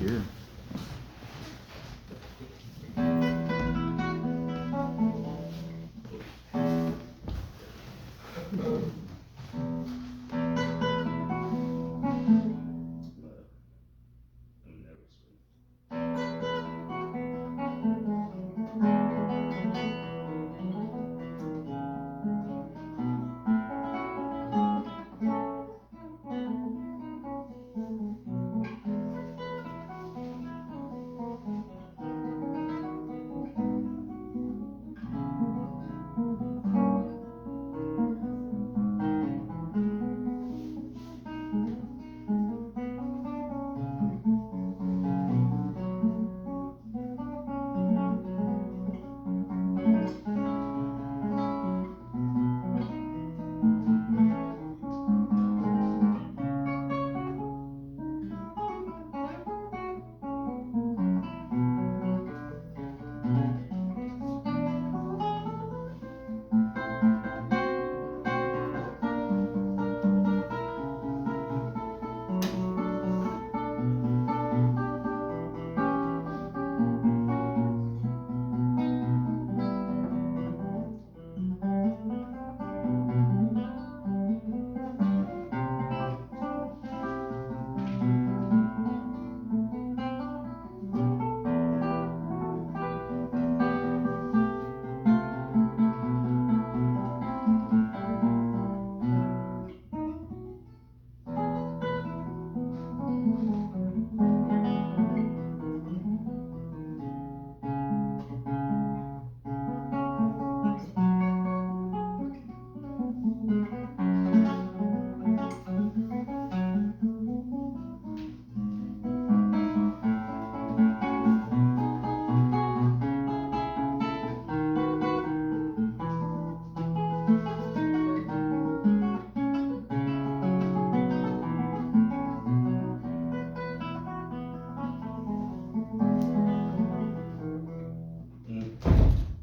you.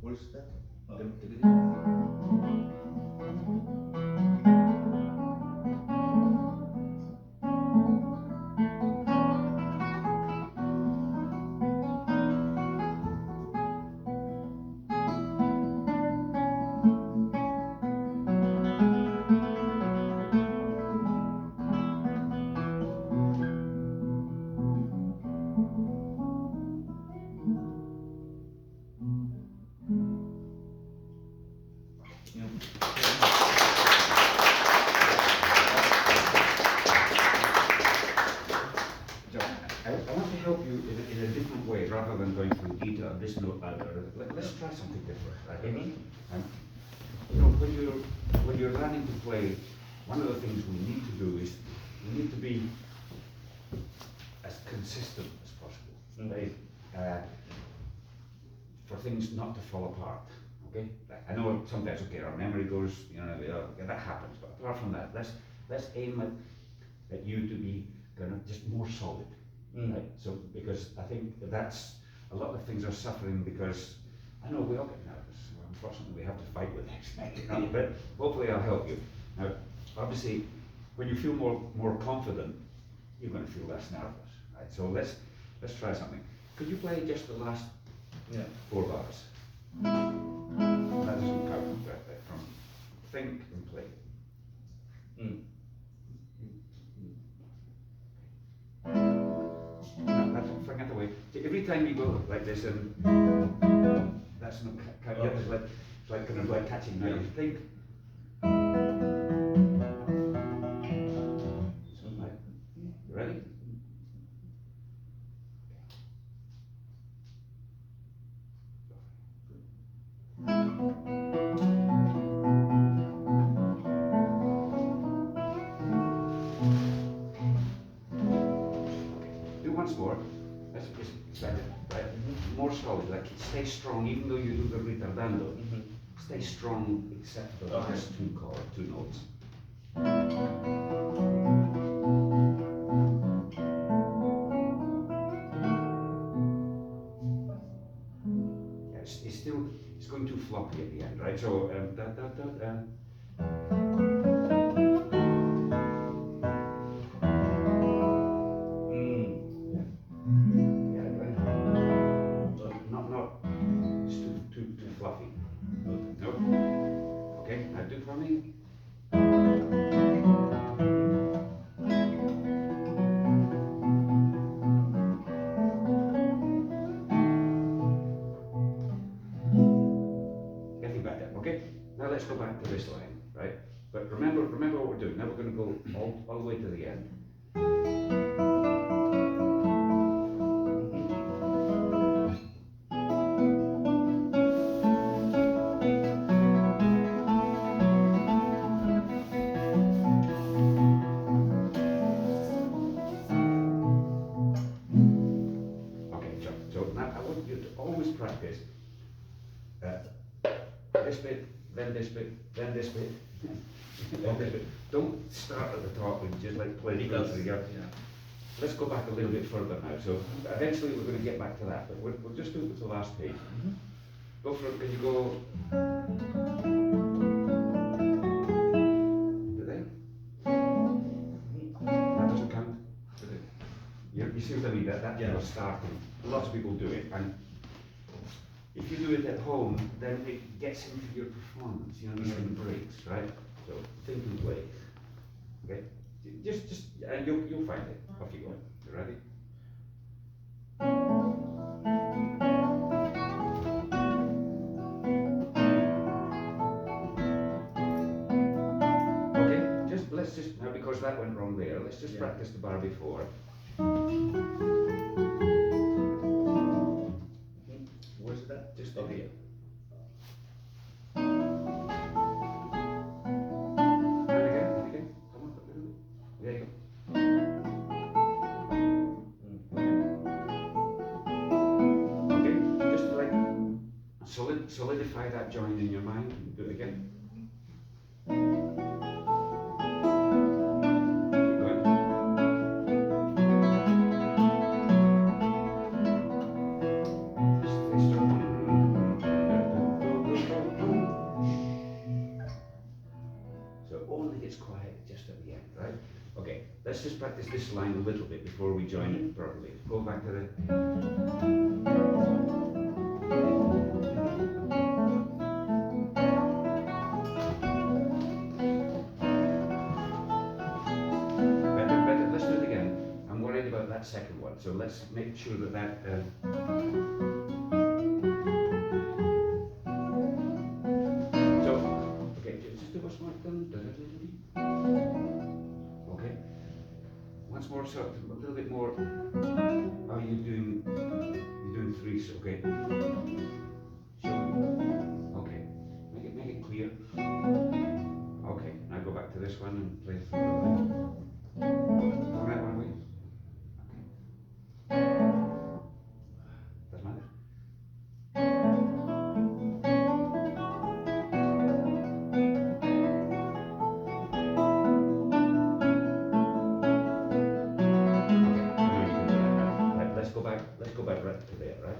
Where's that? I want to help you in a different way rather than going through detail. This note, let's try something different. Right? You know, when you're learning to play, one of the things we need to do is we need to be as consistent as possible, right? For things not to fall apart. Okay, I know sometimes our memory goes, that happens. But apart from that, let's aim at you to be kind of just more solid. Right? So because I think that's a lot of things are suffering because I know we all get nervous. Unfortunately, we have to fight with it. But hopefully, I'll help you. Now, obviously, when you feel more confident, you're going to feel less nervous. Right? So let's try something. Could you play just the last 4 bars? That doesn't count right there. From think and play. Forget the way. So every time you go like this, and that's not kind of it's like kind of like catching. Now you think. So like, you ready? Do once more. It's better, right? More solid, like stay strong, even though you do the ritardando. Stay strong, except for the last 2 notes. Yeah, it's going too floppy at the end, right? So yeah. this bit, then this bit, then this bit, then this bit. Don't start at the top and just like play it together. Yeah. Let's go back a little bit further now. So eventually we're going to get back to that, but we'll just do it with the last page. Go for it. Can you go to there? That doesn't count. You see what I mean? That Yeah. starting. Lots of people do it, and if you do it at home, then it gets into your performance. You know, these breaks, right? So think and play. Okay. Just, and you'll find it. Off you go. You ready? Okay. Let's just now, because that went wrong there. Let's just practice the bar before. Where's it at? Just over here. And again. Come on, a little bit. There you go. Okay, just like solidify that joint in your mind. Do it again. Keep going. Stay strong. So it only gets quiet just at the end, right? Okay, let's just practice this line a little bit before we join it properly. Go back to the... Better, let's do it again. I'm worried about that second one, so let's make sure that so, okay, just do what's more done. Okay. Once more, so a little bit more. How are you doing? You're doing threes, okay. So, okay. Make it clear. Okay, now go back to this one and play through the line. Go that one, please. Okay. Doesn't matter. Let's go back right to there, right?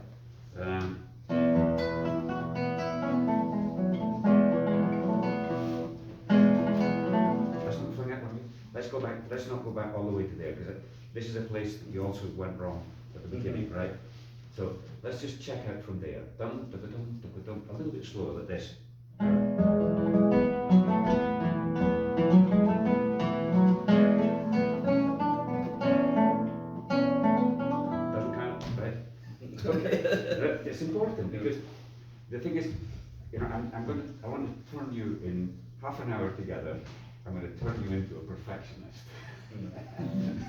Let's not go back all the way to there, because this is a place that you also went wrong at the beginning, right? So let's just check out from there. Dum, dum, dum, dum, dum, a little bit slower like this. Doesn't count, right? Okay. It's important because the thing is, you know, I want to turn you in half an hour together. I'm going to turn you into a perfectionist.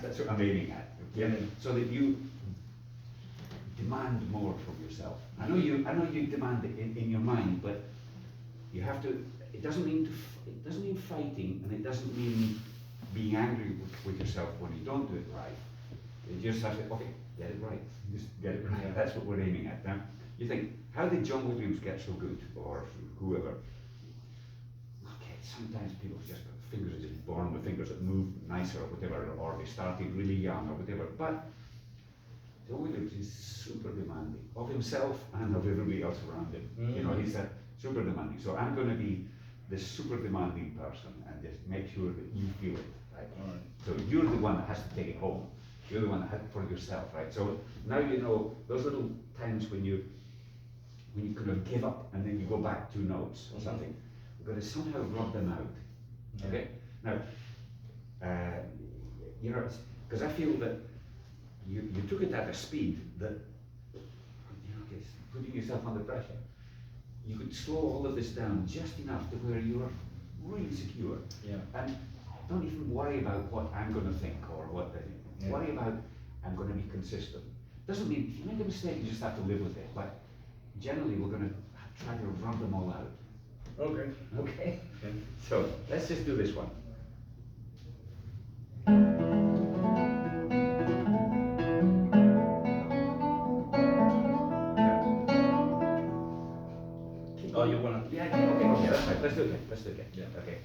That's what I'm aiming at. Okay? So that you demand more from yourself. I know you demand it in your mind, but you have to. It doesn't mean fighting, and it doesn't mean being angry with yourself when you don't do it right. You just have to get it right. Just get it right. That's what we're aiming at. Now you think, how did John Williams get so good, or whoever? Okay, sometimes people just fingers are just born with fingers that move nicer or whatever, or they started really young or whatever. But John Williams is super demanding of himself and of everybody else around him. You know, he's a super demanding. So I'm going to be this super demanding person and just make sure that you feel it. Right? So you're the one that has to take it home. You're the one that has it for yourself, right? So now you know those little times when you kind of give up and then you go back 2 notes or something. We've got to somehow rub them out. Okay. Now, you know, because I feel that you took it at a speed that, you know, it's putting yourself under pressure. You could slow all of this down just enough to where you are really secure. Yeah. And don't even worry about what I'm going to think or what. Worry about I'm going to be consistent. Doesn't mean if you make a mistake, you just have to live with it. But generally, we're going to try to rub them all out. Okay. Okay. So let's just do this one. Oh, you want to? Yeah, Just again. Yeah. Okay.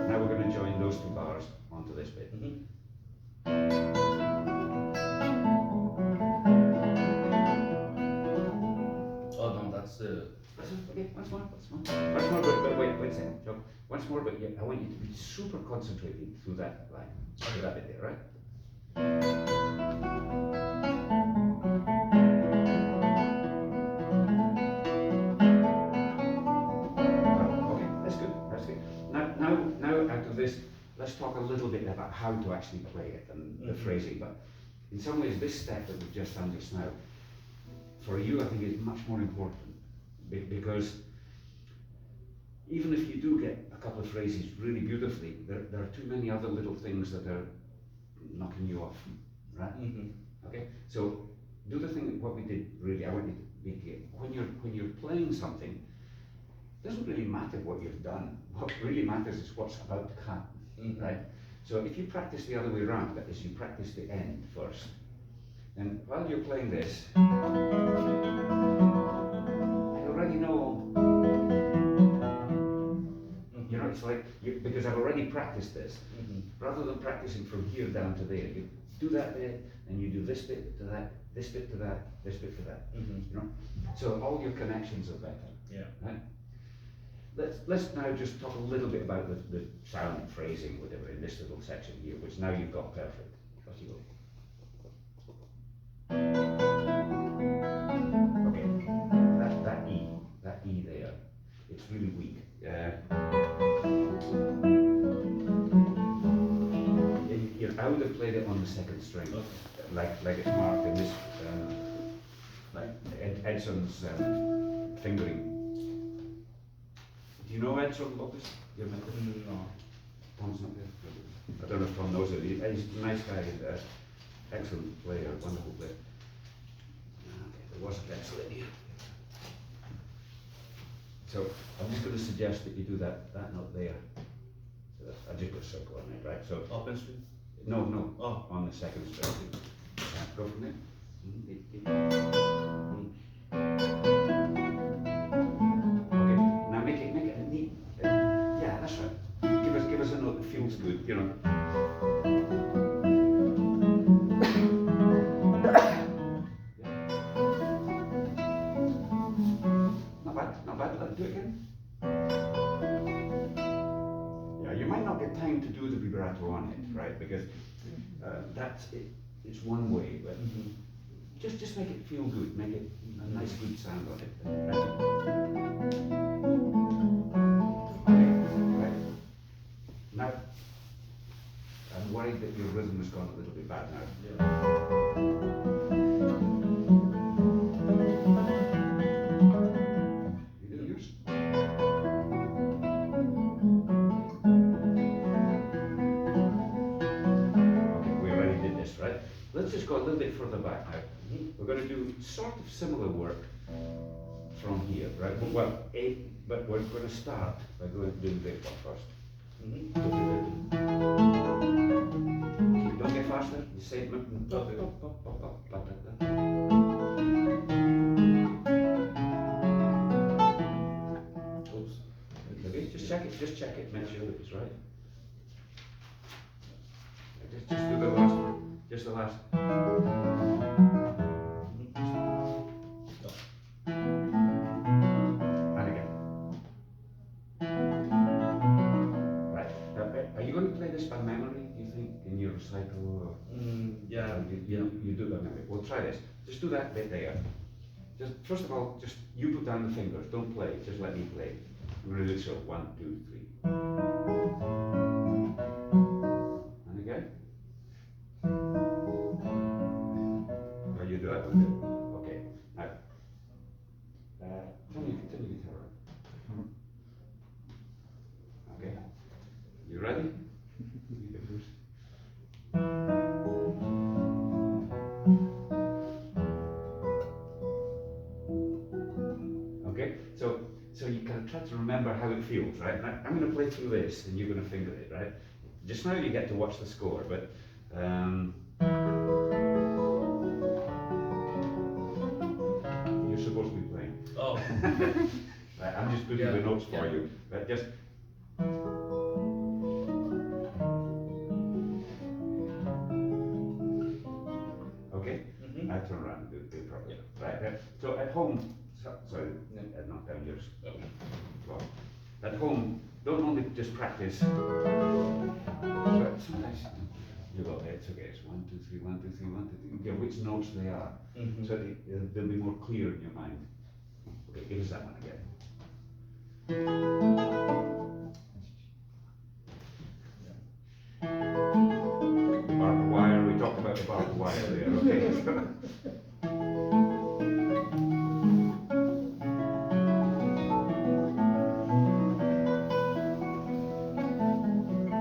Now we're going to join those two bars onto this bit. Oh no, that's the. Okay, once more, but wait a second, Joe. Once more, but I want you to be super concentrated through that line, through that bit there, right? Okay, that's good, that's good. Now out of this, let's talk a little bit about how to actually play it and the phrasing. But in some ways, this step that we've just done just now, for you, I think is much more important because even if you do get a couple of phrases really beautifully, there are too many other little things that are knocking you off, right? Okay, so do the thing what we did really. I want you to make it when you're playing something. It doesn't really matter what you've done. What really matters is what's about to happen, right? So if you practice the other way around, that is, you practice the end first, and while you're playing this, I already know. You know, it's like because I've already practiced this. Rather than practicing from here down to there, you do that bit, and you do this bit to that, this bit to that, this bit to that. You know, so all your connections are better. Yeah. Right? Let's now just talk a little bit about the sound phrasing, whatever, in this little section here, which now you've got perfect. Off you go. Okay, that E there, it's really weak. I would have played it on the second string, like it's marked in this, like Edson's fingering. Do you know Edson Lopez? You met him? No. Tom's not there. I don't know if Tom knows it. He's a nice guy, excellent player, wonderful player. Okay, there was a pencil in here. So I'm just going to suggest that you do that note there. So I just put a circle on it, right? So Open string? no, Oh. on the second string. Go from there. Okay, now make it a neat. Yeah, that's right. Give us a note that feels good, you know. Not bad. Let's do it again. Yeah, you might not get time to do the vibrato on it, right? Because that's it. It's one way, but just make it feel good. Make it a nice, good sound on it. Okay, right. Now, I'm worried that your rhythm has gone a little bit bad now. Yeah. You do yours? Okay, we already did this, right? Let's just go a little bit further back now. We're going to do sort of similar work from here, right? Well, but we're going to start by going to do the big one first. Don't get faster. The same. Oops. Okay, just check it. Just check it. Make sure that it's right. Just do the last. Just the last. And again. Right. Now, are you going to play this by memory? Do you think in your recital? Or Yeah. You do it by memory. Well, try this. Just do that bit there. Just first of all, just you put down the fingers. Don't play. Just let me play. I'm going to do it so 1, 2, 3. And again. Oh, you do that one good. Okay. Now, turn your guitar on. Okay. You ready? You go first. Okay. So you can try to to remember how it feels, right? And I'm going to play through this, and you're going to finger it, right? Just now you get to watch the score, but you're supposed to be playing. Oh. Right, I'm just putting Yeah, the notes for yeah. you, but just. Okay, Mm-hmm. I turn around and do it properly. Right, so at home, sorry, not down yours. Okay. Floor. At home, don't only just practice, but sometimes you go, it's okay, it's 1, 2, 3, 1, 2, 3, 1, 2, 3, get which notes they are, Mm-hmm. so they'll be more clear in your mind. Okay, give us that one again. Barbed wire, we talked about the barbed wire there, okay?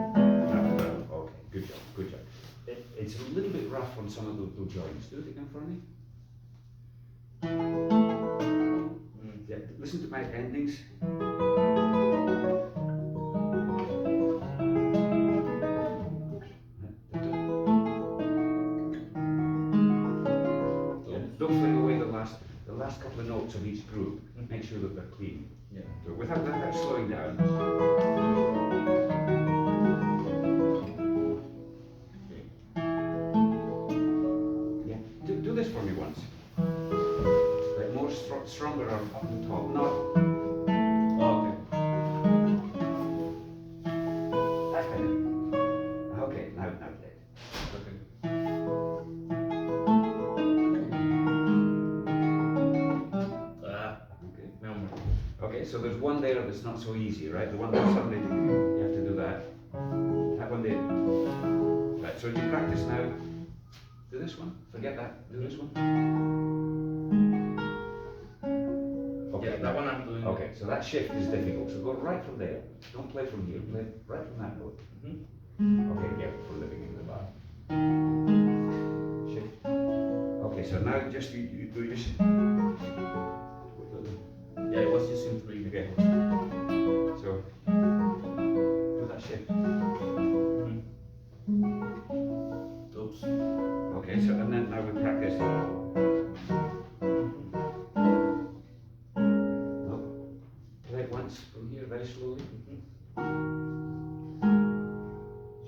Okay, good job, good job. It's a little bit rough on some of those joints. Do it again for me. Yeah, listen to my endings. Don't fling away the last couple of notes of each group. Make sure that they're clean. Yeah. So without slowing down. Yeah, do this for me once. Like more stronger on up the top, not. Okay. That's better. Okay, now play. Okay. Okay. Number. Okay, so there's one there that's not so easy, right? The one that suddenly you have to do that. That one there. Right, so you practice now. Do this one. Forget that. Do this one. Okay, Yeah, that one I'm doing. Okay, so that shift is difficult. So go right from there. Don't play from here. Play right from that note. Mm-hmm. Okay, yeah, for living in the bar. Shift. Okay, so now just you do your shift. Yeah, it was just in 3. Okay. So do that shift. Mm-hmm. Oops. Okay, so and then now we practice. No. Play it once from here very slowly.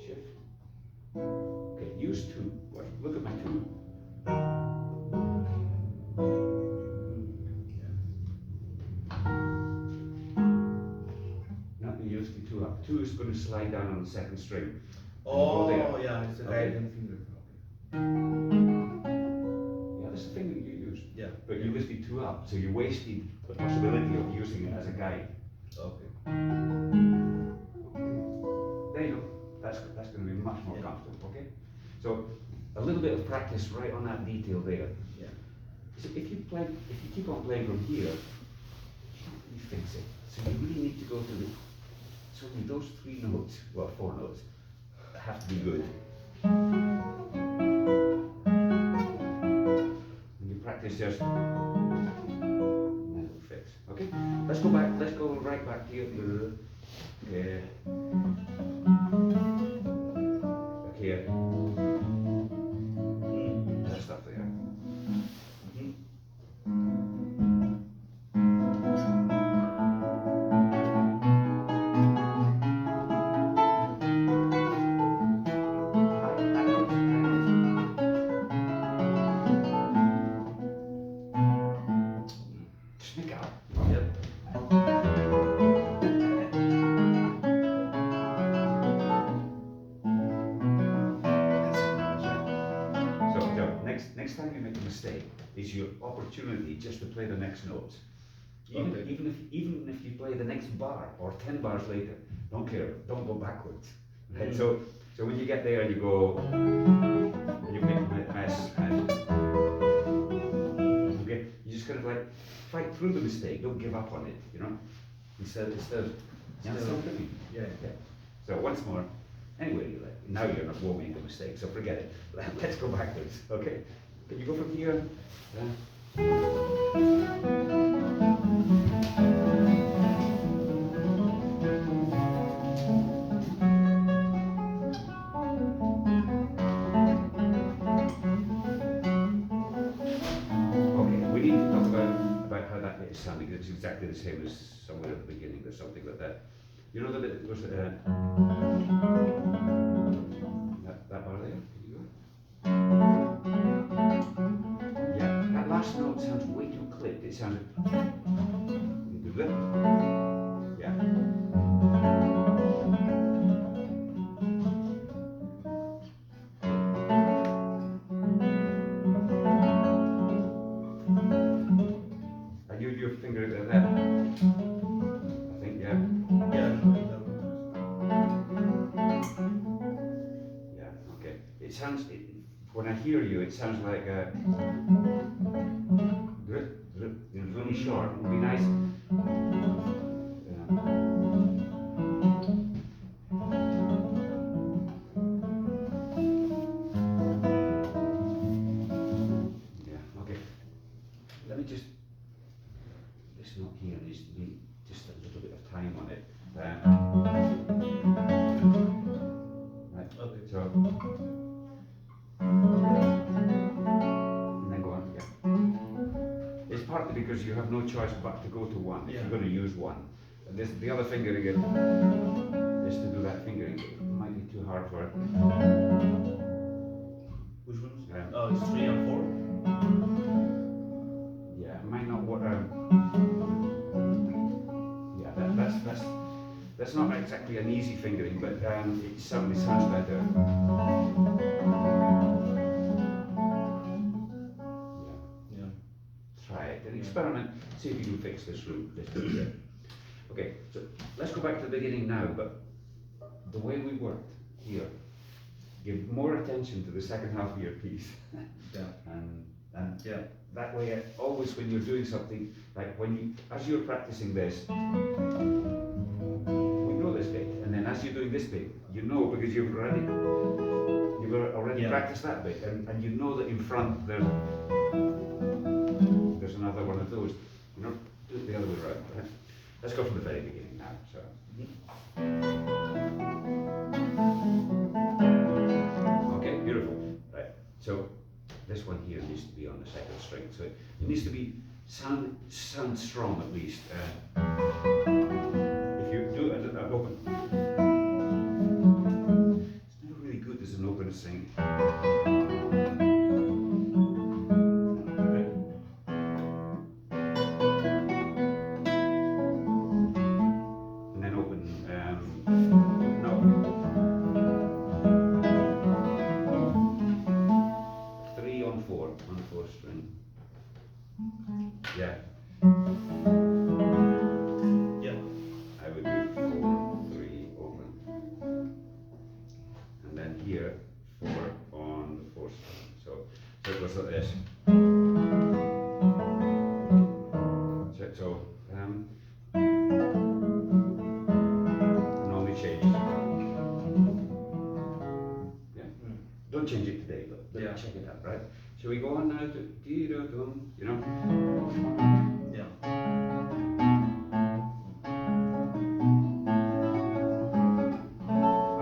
Shift. Okay, use 2. Look at my 2. Not the use the 2 up. 2 is going to slide down on the second string. Oh, there. yeah, it's a Okay. guiding finger. Yeah, that's the finger you use. Yeah. But you lifted 2 up, so you wasted the possibility of using it as a guide. Okay. There you go. That's going to be much more Yeah. comfortable, okay? So a little bit of practice right on that detail there. Yeah. So if you keep on playing from here, you can't really fix it. So you really need to go to those 3 notes, well 4 notes, have to be good. And you practice just, and it'll fix. Okay? Let's go right back to your okay. Back here. That stuff there. Sneak out. Yep. So, next time you make a mistake, is your opportunity just to play the next notes. Even if you play the next bar or 10 bars later, don't care. Don't go backwards. Right? So when you get there, you go, and you make a mess, and okay, you just kind of like fight through the mistake. Don't give up on it. You know, instead. Yeah. So once more. Anyway, now you're not will make a mistake, so forget it. Let's go backwards, okay? Can you go from here? that bit is sounding, it's exactly the same as somewhere at the beginning. There's something like that. You know the bit that goes, that bar there? Can you go? Yeah, that last note sounds way too clipped. It sounds. You do that? Yeah. And your finger at that. I think, yeah. Yeah. Yeah, okay. It sounds, when I hear you, it sounds like really short. It would be nice. Yeah, okay. Let me just, this note here needs to be just a little bit of time on it. Right, Okay. so, and then go on, yeah. It's partly because you have no choice but to go to one if Yeah. you're going to use one. And this, the other fingering is to do that fingering. It might be too hard for it. Which ones? Yeah. Oh, it's 3 and 4. Yeah, it might not work. Yeah, that's not exactly an easy fingering, but it certainly sounds better. Yeah. Try it and experiment. See if you can fix this root. Okay, so let's go back to the beginning now. But the way we worked here, give more attention to the second half of your piece. Yeah. And Yeah. that way, always when you're doing something, like when you, as you're practicing this, we know this bit, and then as you're doing this bit, you know because you've already Yeah. practiced that bit, and you know that in front there's another one of those. You know, do it the other way around. Right? Let's go from the very beginning now. So. Okay, beautiful. Right. So this one here needs to be on the second string. So it needs to be sound strong at least. If you do it at open, it's not really good as an open string. And then open. No. 3 on 4 on the fourth string. Yeah. Yeah. I would do 4, 3, open. And then here, 4 on the fourth string. So it goes like this. So normally change. Yeah. Don't change it today, but Yeah. check it out, right? Shall we go on now to dee-da-dum, you know? Yeah.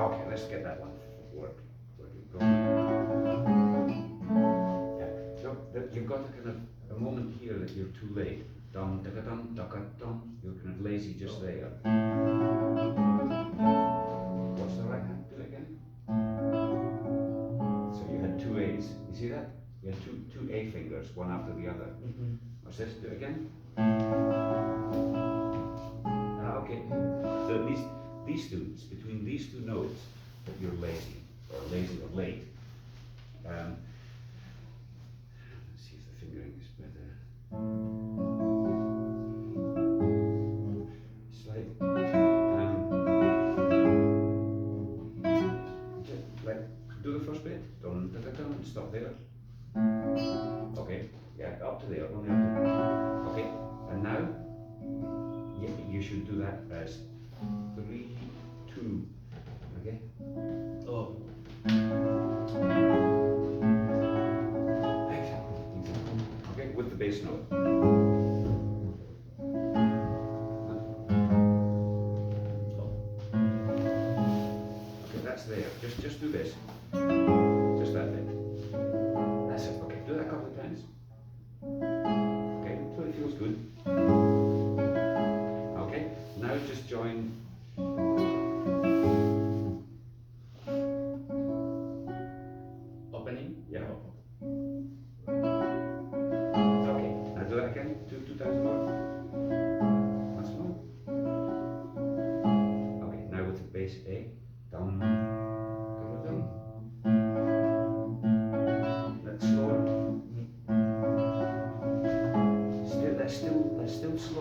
Okay, let's get that one working. Yeah, so you've got a kind of a moment here that you're too late. Dum, da dum, da dum. You're kind of lazy just there. What's the right hand? Do it again. So you had 2 A's. You see that? You had two A fingers, one after the other. What's this? Do it again. Okay. So these two, it's between these two notes that you're lazy or late. Let's see if the fingering is better. It's like, do the first bit. Dun, da, da, dun, and stop there. Okay. Yeah, up to there. Only up to there. Okay. And now, you should do that as 3, 2. Okay. Oh. Okay, with the bass note. Okay, that's there. Just do this. Just that bit. That's it. Okay, do that a couple of times. Okay, until it feels good.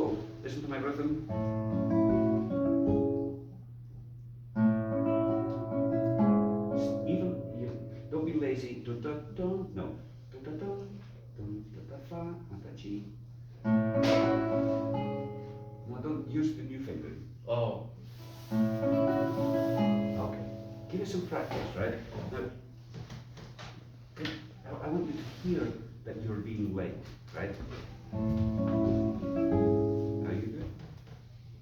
So listen to my rhythm. Even you don't be lazy. Do da do no. Do da do. Do da da fa and da chi. No, don't use the new finger. Oh. Okay. Give it some practice, right? Now, I want you to hear that you're being late, right? Are you good?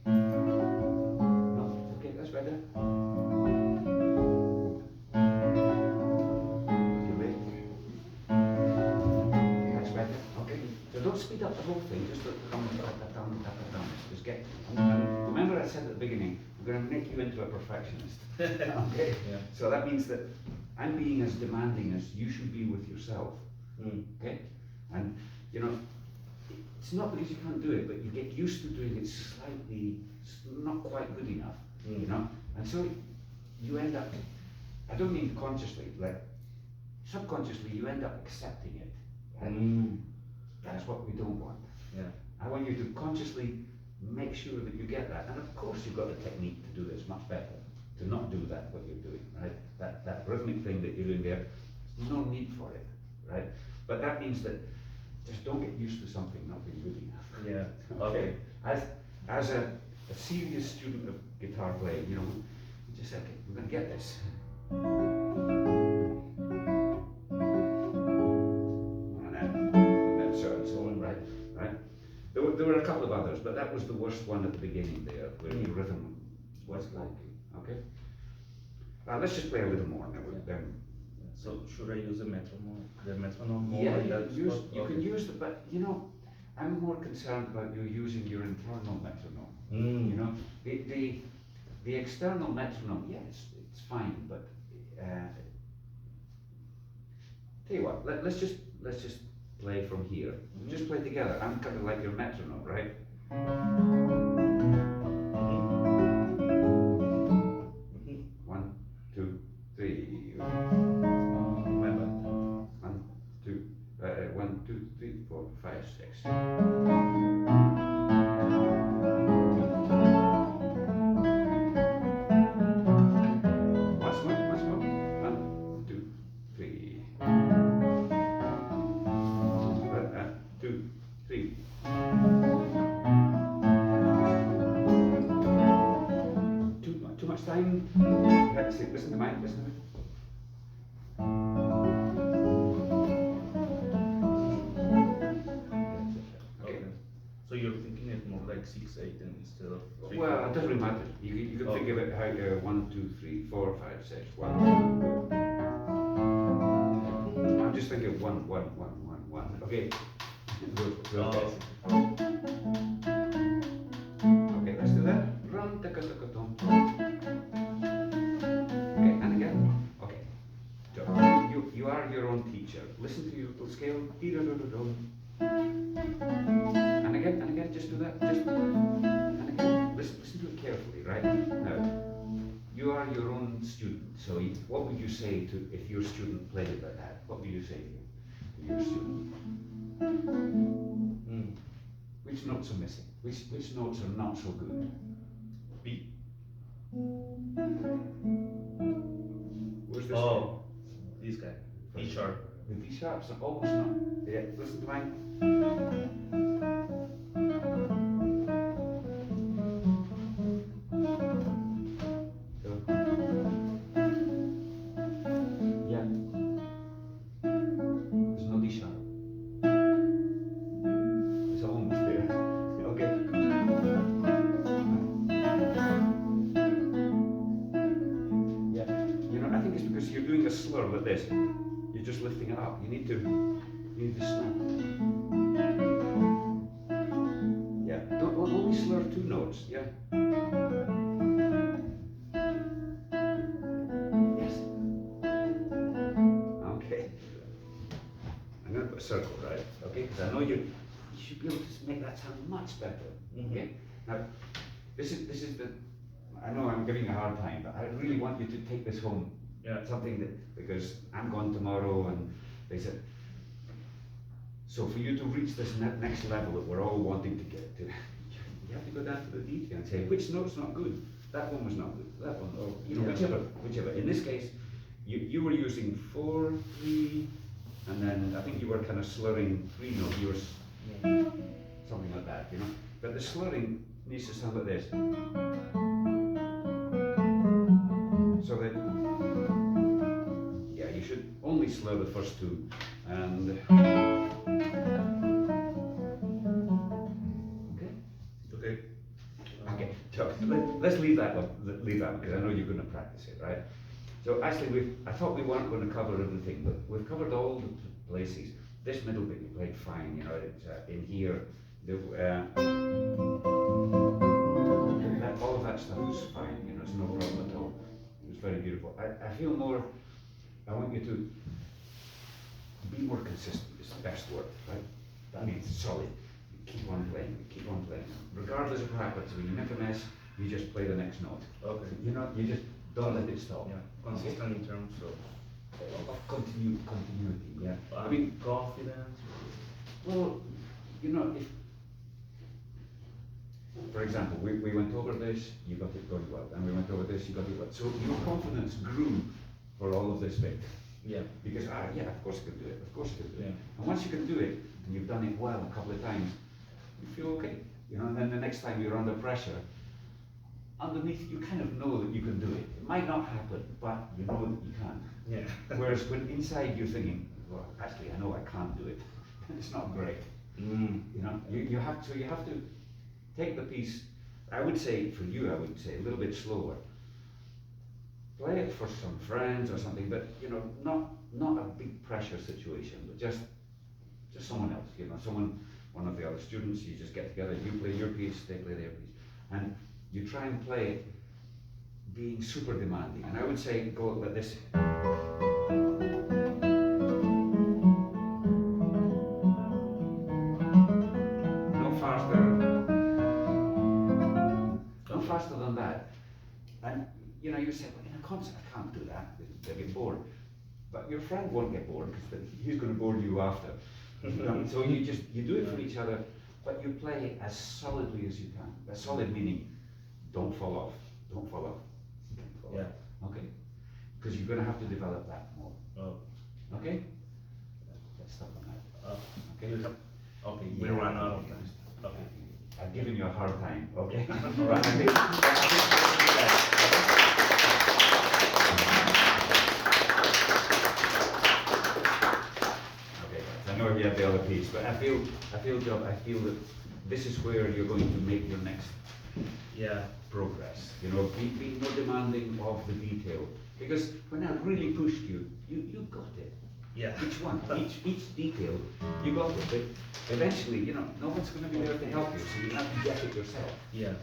No? Okay, that's better. You're late. That's better. Okay. So don't speed up the whole thing. Just just get. And remember, I said at the beginning, I'm going to make you into a perfectionist. Okay. Yeah. So that means that I'm being as demanding as you should be with yourself. Okay. And you know, it's not because you can't do it, but you get used to doing it slightly, not quite good enough. You know, and so you end up. I don't mean consciously, like subconsciously, you end up accepting it. Right? That's what we don't want. Yeah. I want you to consciously make sure that you get that. And of course you've got the technique to do this much better, to not do that, what you're doing, right? That rhythmic thing that you're doing there, there's no need for it, right? But that means that just don't get used to something not being good enough. Yeah. Okay? As a serious student of guitar playing, you know, you just say, okay, we're going to get this. There were a couple of others, but that was the worst one at the beginning there, where the rhythm was like, okay? Let's just play a little more now. So should I use the metronome more? Yeah, in that you spot? can use the, but you know, I'm more concerned about you using your internal metronome. You know, the external metronome, yes, it's fine, but tell you what, let's just play from here. Just play together. I'm kind of like your metronome, right? One, two, three. Remember. 1, 2, 3, 4, 5, 6. Once more. 1, 2, 3. 2, 3. Too much time. Let's see. Listen to mine. Listen to mine. Okay. So you're thinking it more like 6, 8 instead of 3. Well, it doesn't really matter. You can think of it how 1, 2, 3, 4, 5, 6. 1, 2. I'm just thinking 1, 1, 1, 1, 1. Okay. Real fast. Okay, let's do that. Run, taka, taka, tom. Okay, and again. Okay. So you are your own teacher. Listen to your scale. And again, just do that. And again, listen to it carefully, right? Now, you are your own student. So what would you say to if your student played it like that? What would you say to your student? Which notes are missing? Which notes are not so good? B. Where's this? Oh, this guy. D sharp. The D sharps are almost not. Yeah, listen to mine. So. Yeah. There's no D sharp. It's almost there. Okay. Yeah. You know, I think it's because you're doing a slur like this. You're just lifting it up. You need to snap. Yeah. Don't only slur 2 notes. Yeah. Yes. Okay. I'm going to put a circle, right? Okay. Because I know you should be able to make that sound much better. Okay. Now, this is the. I know I'm giving you a hard time, but I really want you to take this home. Yeah. Something that, because I'm gone tomorrow and they said, so for you to reach this next level that we're all wanting to get to, you have to go down to the detail and say which note's not good. That one was not good. That one, or Yeah. whichever. In this case, you were using 4, 3, and then I think you were kind of slurring 3 notes. You were something like that, you know. But the slurring needs to sound like this. So that, yeah, you should only slur the first 2, and okay. Okay. Okay, so let's leave that one, because I know you're going to practice it, right? So actually, I thought we weren't going to cover everything, but we've covered all the places. This middle bit you played fine, you know. It's in here. All of that stuff was fine, you know. It's no problem at all. It was very beautiful. I feel more. I want you to be more consistent. Is the best word, right? That means solid. Keep on playing, keep on playing. Regardless of what happens, when you make a mess, you just play the next note. Okay. You just don't let it stop. Yeah. Consistent in terms of continuity. Yeah. I mean, confidence. Well, you know, if, for example, we went over this, you got it going well, and we went over this, you got it well. So your confidence grew for all of this bit. Yeah. Because, yeah, of course you can do it, of course you can do it. Yeah. And once you can do it, and you've done it well a couple of times, you feel okay, you know, and then the next time you're under pressure, underneath you kind of know that you can do it. It might not happen, but you know that you can. Yeah. Whereas when inside you're thinking, well, actually I know I can't do it, it's not great. You know, you have to take the piece, I would say, for you, I would say a little bit slower. Play it for some friends or something, but you know, not a big pressure situation, but just someone else, you know, one of the other students, you just get together, you play your piece, they play their piece. And you try and play it being super demanding. And I would say go like this. No faster. No faster than that. And you know, you say, well, in a concert I can't do that, they'll get bored. But your friend won't get bored because he's going to bore you after. So you do it for each other, but you play as solidly as you can. As solid meaning, don't fall off. Don't fall off. Yeah. Okay. Because you're going to have to develop that more. Oh. Okay. Let's stop on that. Okay. Okay. We ran out of time. Okay. I've given you a hard time. Okay. All right. I know you have the other piece, but I feel that this is where you're going to make your next progress. You know, be more demanding of the detail. Because when I really pushed you, you got it. Yeah. Each one, each detail, you got it. But eventually, you know, no one's going to be there to help you, so you have to get it yourself. Yeah.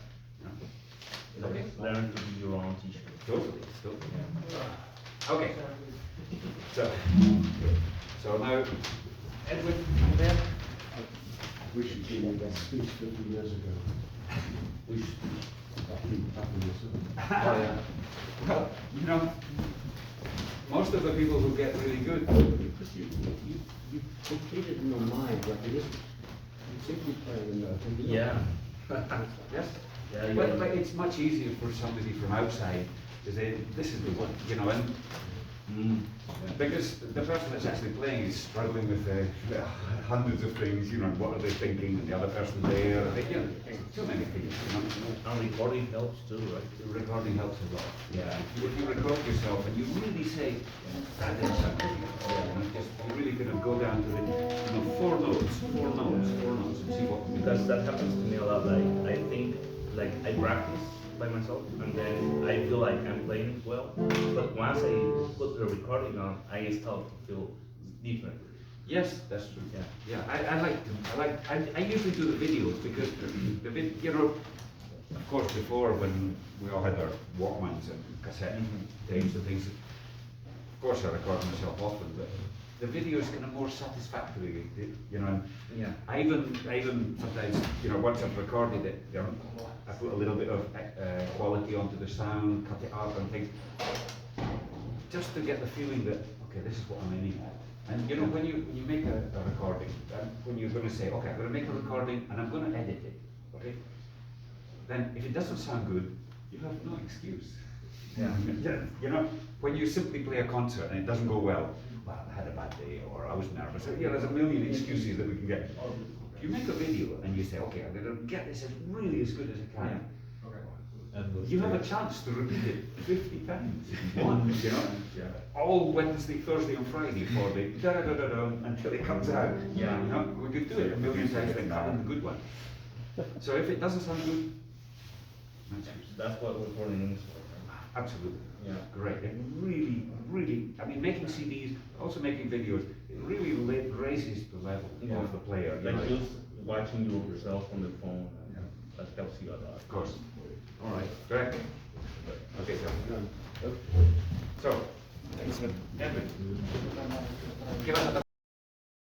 You know? Okay. Learn to be your own teacher. Totally. Yeah. Okay. So now, Edwin, you there? We should give you that speech 50 years ago. We should keep happening. Well, you know, most of the people who get really good. Because you complete it in your mind like it is. You simply play in the Yeah. Yes? Yeah, But it's much easier for somebody from outside to say, this is the one, you know, and because the person that's actually playing is struggling with hundreds of things, you know, what are they thinking, and the other person there, you know, too many things, you know. And recording helps too, right? The recording helps a lot. Yeah. If you record yourself and you really say, that is something, you're really going to go down to the, you know, four notes, and see what. Because that happens to me a lot. Like I think, like I practice by myself, and then I feel like I'm playing it well. But once I put the recording on, I start to feel different. Yes, that's true. Yeah. I usually do the videos because you know, of course, before when we all had our Walkmans and cassette tapes and things, of course I record myself often, but the video is kind of more satisfactory, you know. And I even sometimes, you know, once I've recorded it, you know, I put a little bit of quality onto the sound, cut it up and things, just to get the feeling that, okay, this is what I'm aiming at. And you know, when you make a recording, when you're going to say, okay, I'm going to make a recording and I'm going to edit it, okay? then if it doesn't sound good, you have no excuse. Yeah. You know, when you simply play a concert and it doesn't go well, I had a bad day, or I was nervous. Yeah, there's a million excuses that we can get. You make a video and you say, okay, I'm going to get this as really as good as I can. You have a chance to repeat it 50 times if you want, you know? Yeah. All Wednesday, Thursday and Friday for the da-da-da-da-da until it comes out. Yeah. You know, we could do it a million times and cut in the good one. So if it doesn't sound good, That's what recording is for. absolutely. Yeah. Great. It really, really, I mean, making CDs, also making videos, it really raises the level Yeah. of the player. You Like know? just watching yourself on the phone, and that helps you a lot. Of course. All right. Correct. Okay, so. So, Edwin, give us a